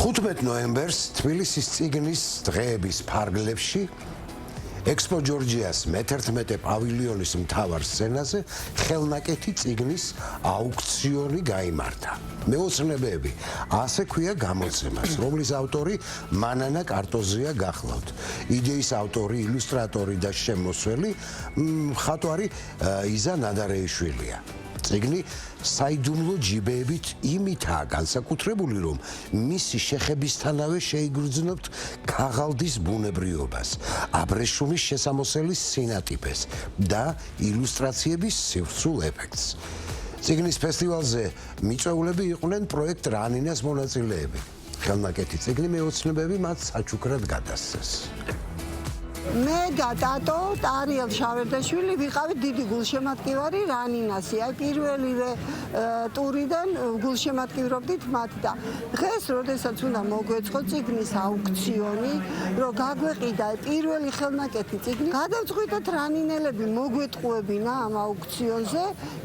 15 ნოემბერს თბილისის წიგნის დღეების ფარგლებში ექსპო ჯორჯიას მე-11 პავილიონის მთავარ სცენაზე ხელნაკეთი წიგნის აუქციონი გაიმართა. მეოცნებები, ასე ქვია გამოცემას, რომლის ავტორი მანანა კარტოზია გახლავთ. იდეის ავტორი, ილუსტრატორი და შემოსველი მხატვარი იზა ნადარეიშვილია. წიგნი საიდუმლო ჯიბეებით იმითაა განსაკუთრებული, რომ მისი შეხებისთანავე შეიგრძნობთ ქაღალდის ბუნებრიობას, აბრეშუმის შესამოსელის სინატიფეს და ილუსტრაციების სივრცულ ეფექტს. წიგნის ფესტივალზე მიწვეულები იყვნენ პროექტ რანინას მონაწილეები. ხელნაკეთი წიგნი მეოცნებები მათ საჩუქრად გადასცეს. მე და ტატო ტარიელ შავერდაშვილი ვიყავით დიდი გულშემატკივარი რანინასი. აი პირველივე ტურიდან გულშემატკივრობდით მათ და დღეს, როდესაც უნდა მოგვეწყო წიგნის აუქციონი, რომ გაგვეყიდა პირველი ხელნაკეთი წიგნი, გადავწყვიტეთ რანინელები მოგვეტყუებინა ამ აუქციონზე,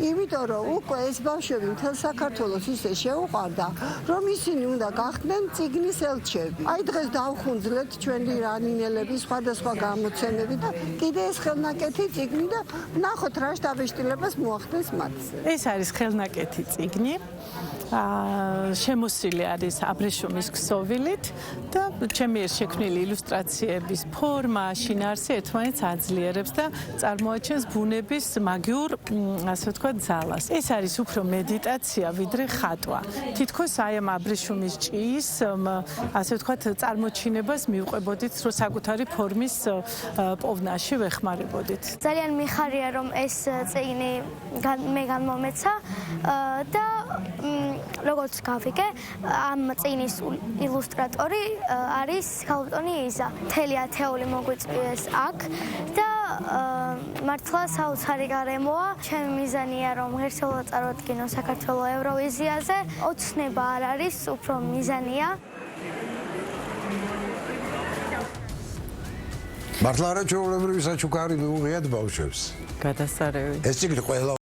იმიტომ რომ უკვე ეს ბავშვები მთელ საქართველოს ისე შეუყვარდა, რომ ისინი უნდა გახდნენ წიგნის ელჩები. აი დღეს დავხუნძლეთ ჩვენი რანინელების სხვადასხვა გამოცემები და კიდე ეს ხელნაკეთი წიგნი და ნახოთ რა შთაბეჭდილებას მოახდენს მათ. ეს არის ხელნაკეთი წიგნი. შემოსილი არის აბრეშუმის ქსოვილით და ჩემი ერთ შექმნილი ილუსტრაციების ფორმა, შინაარსი ერთმანეთს აძლიერებს და წარმოაჩენს ბუნების მაგიურ, ასე ვთქვათ, ძალას. ეს არის უფრო მედიტაცია, ვიდრე ხატვა. თითქოს აი ამ აბრეშუმის ჭიის, ასე ვთქვათ, წარმოჩინებას მივყვებოდით, რომ საკუთარი ფორმის პოვნაში ვეხმარებოდით. ძალიან მიხარია, რომ ეს წიგნი მე განმომეცა და როგორც გავიგე, ამ წიგნის ილუსტრატორი არის ქალბატონი იზა. მთელი ათეული მოგვიწვიეს აქ და მართლა საოცარი გარემოა. ჩემი მიზანია, რომ ღირსეულად წარვადგინო საქართველოს ევროვიზიაზე. ოცნება არ არის, უფრო მიზანია. მართლა არა ჩვეულებრივი საჩუქარი მიუღიათ ბავშვებს. გადასარევი. ეს წიგნი ყველა